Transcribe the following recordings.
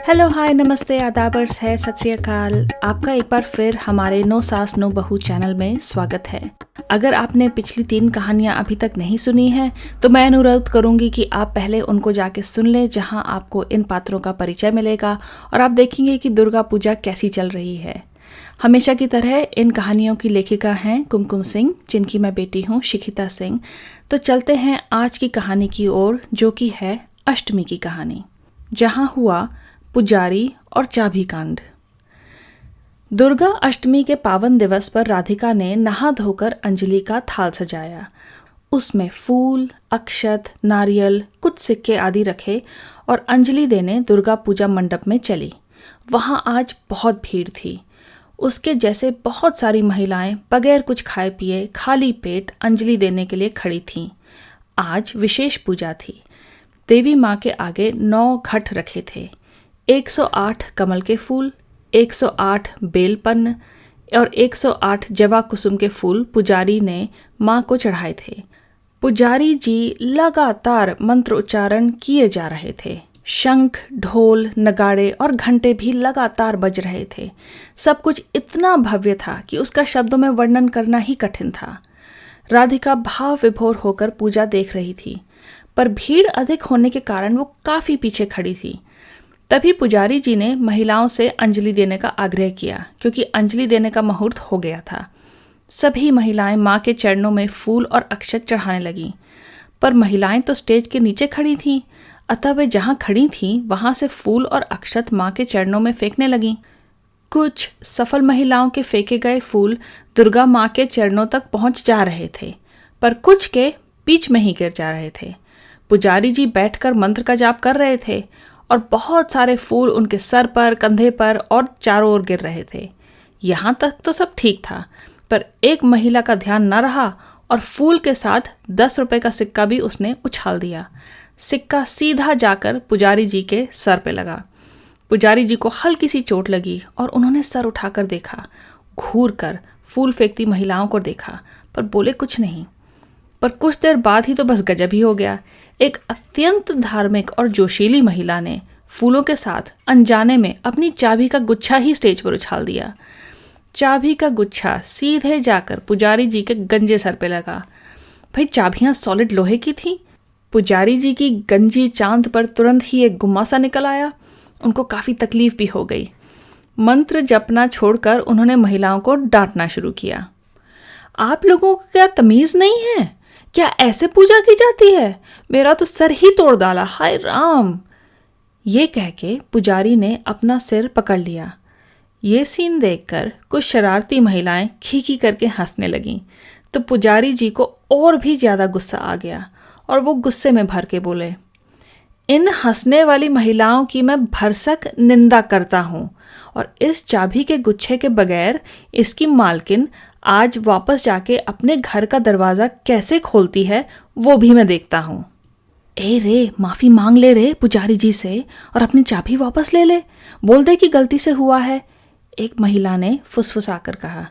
Hello hi नमस्ते आदाबर्स है सत श्री अकाल। आपका एक बार फिर हमारे नो सास नो बहू चैनल में स्वागत है। अगर आपने पिछली 3 कहानियां अभी तक नहीं सुनी हैं तो मैं अनुरोध करूंगी कि आप पहले उनको जाके सुन लें, जहां आपको इन पात्रों का परिचय मिलेगा और आप देखेंगे कि दुर्गा पूजा कैसी चल रही है। हमेशा की तरह इन कहानियों की लेखिका हैं कुमकुम सिंह, जिनकी मैं बेटी हूँ शिखिता सिंह। तो चलते हैं आज की कहानी की ओर, जो कि है अष्टमी की कहानी, जहां हुआ पुजारी और चाबी कांड। दुर्गा अष्टमी के पावन दिवस पर राधिका ने नहा धोकर अंजलि का थाल सजाया। उसमें फूल, अक्षत, नारियल, कुछ सिक्के आदि रखे और अंजलि देने दुर्गा पूजा मंडप में चली। वहां आज बहुत भीड़ थी। उसके जैसे बहुत सारी महिलाएं बगैर कुछ खाए पिए खाली पेट अंजलि देने के लिए खड़ी थीं। आज विशेष पूजा थी। देवी माँ के आगे 9 घट रखे थे। 108 कमल के फूल, 108 बेलपन्न और 108 जवा कुसुम के फूल पुजारी ने माँ को चढ़ाए थे। पुजारी जी लगातार मंत्र उच्चारण किए जा रहे थे। शंख, ढोल, नगाड़े और घंटे भी लगातार बज रहे थे। सब कुछ इतना भव्य था कि उसका शब्दों में वर्णन करना ही कठिन था। राधिका भाव विभोर होकर पूजा देख रही थी, पर भीड़ अधिक होने के कारण वो काफी पीछे खड़ी थी। तभी पुजारी जी ने महिलाओं से अंजलि देने का आग्रह किया, क्योंकि अंजलि देने का मुहूर्त हो गया था। सभी महिलाएं माँ के चरणों में फूल और अक्षत चढ़ाने लगीं, पर महिलाएं तो स्टेज के नीचे खड़ी थीं, अतः वे जहाँ खड़ी थीं वहां से फूल और अक्षत माँ के चरणों में फेंकने लगीं। कुछ सफल महिलाओं के फेंके गए फूल दुर्गा माँ के चरणों तक पहुँच जा रहे थे, पर कुछ के बीच में ही गिर जा रहे थे। पुजारी जी बैठकर मंत्र का जाप कर रहे थे और बहुत सारे फूल उनके सर पर, कंधे पर और चारों ओर गिर रहे थे। यहाँ तक तो सब ठीक था, पर एक महिला का ध्यान न रहा और फूल के साथ 10 रुपए का सिक्का भी उसने उछाल दिया। सिक्का सीधा जाकर पुजारी जी के सर पे लगा। पुजारी जी को हल्की सी चोट लगी और उन्होंने सर उठाकर देखा, घूर कर फूल फेंकती महिलाओं को देखा, पर बोले कुछ नहीं। पर कुछ देर बाद ही तो बस गजब ही हो गया। एक अत्यंत धार्मिक और जोशीली महिला ने फूलों के साथ अनजाने में अपनी चाबी का गुच्छा ही स्टेज पर उछाल दिया। चाबी का गुच्छा सीधे जाकर पुजारी जी के गंजे सर पे लगा। भाई, चाबियां सॉलिड लोहे की थीं। पुजारी जी की गंजी चांद पर तुरंत ही एक गुम्मा सा निकल आया। उनको काफी तकलीफ भी हो गई। मंत्र जपना छोड़कर उन्होंने महिलाओं को डांटना शुरू किया। आप लोगों को क्या तमीज नहीं है? क्या ऐसे पूजा की जाती है? मेरा तो सर ही तोड़ डाला, हाय राम। ये कह के पुजारी ने अपना सिर पकड़ लिया। ये सीन देखकर कुछ शरारती महिलाएं खीखी करके हंसने लगीं, तो पुजारी जी को और भी ज्यादा गुस्सा आ गया और वो गुस्से में भर के बोले, इन हंसने वाली महिलाओं की मैं भरसक निंदा करता हूँ और इस चाबी के गुच्छे के बगैर इसकी मालकिन आज वापस जाके अपने घर का दरवाजा कैसे खोलती है वो भी मैं देखता हूँ। ए रे, माफी मांग ले रे पुजारी जी से और अपनी चाबी वापस ले ले। बोल दे कि गलती से हुआ है, एक महिला ने फुसफुसाकर कहा।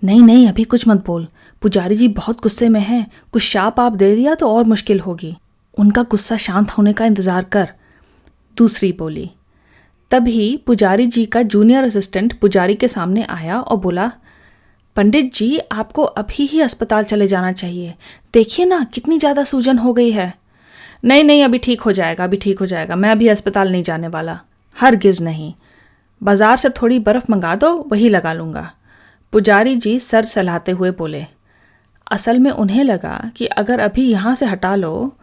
नहीं नहीं, अभी कुछ मत बोल, पुजारी जी बहुत गुस्से में हैं, कुछ शाप आप दे दिया तो और मुश्किल होगी। उनका गुस्सा शांत होने का इंतजार कर, दूसरी बोली। तभी पुजारी जी का जूनियर असिस्टेंट पुजारी के सामने आया और बोला, पंडित जी, आपको अभी ही अस्पताल चले जाना चाहिए। देखिए ना कितनी ज़्यादा सूजन हो गई है। नहीं नहीं, अभी ठीक हो जाएगा, अभी ठीक हो जाएगा। मैं अभी अस्पताल नहीं जाने वाला, हरगिज़ नहीं। बाजार से थोड़ी बर्फ़ मंगा दो, वही लगा लूँगा। पुजारी जी सर सहलाते हुए बोले। असल में उन्हें लगा कि अगर अभी यहाँ से हटा लो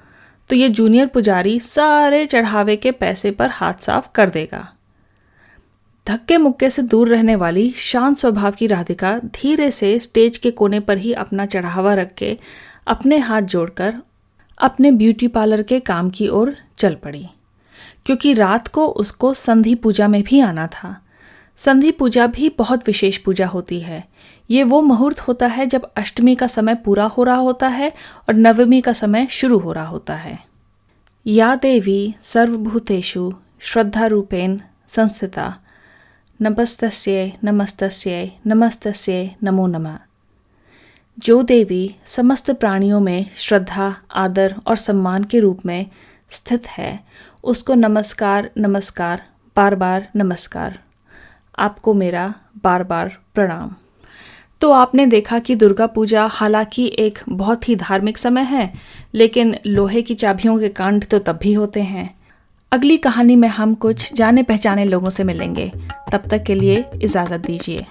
तो ये जूनियर पुजारी सारे चढ़ावे के पैसे पर हाथ साफ कर देगा। धक्के मुक्के से दूर रहने वाली शांत स्वभाव की राधिका धीरे से स्टेज के कोने पर ही अपना चढ़ावा रख के अपने हाथ जोड़कर अपने ब्यूटी पार्लर के काम की ओर चल पड़ी, क्योंकि रात को उसको संधि पूजा में भी आना था। संधि पूजा भी बहुत विशेष पूजा होती है। ये वो मुहूर्त होता है जब अष्टमी का समय पूरा हो रहा होता है और नवमी का समय शुरू हो रहा होता है। या देवी सर्वभूतेषु श्रद्धा रूपेण संस्थिता, नमस्तस्यै नमस्तस्यै नमस्तस्यै नमो नमः। जो देवी समस्त प्राणियों में श्रद्धा, आदर और सम्मान के रूप में स्थित है, उसको नमस्कार नमस्कार बार बार नमस्कार, आपको मेरा बार बार प्रणाम। तो आपने देखा कि दुर्गा पूजा हालांकि एक बहुत ही धार्मिक समय है, लेकिन लोहे की चाबियों के कांड तो तब भी होते हैं। अगली कहानी में हम कुछ जाने पहचाने लोगों से मिलेंगे। तब तक के लिए इजाज़त दीजिए।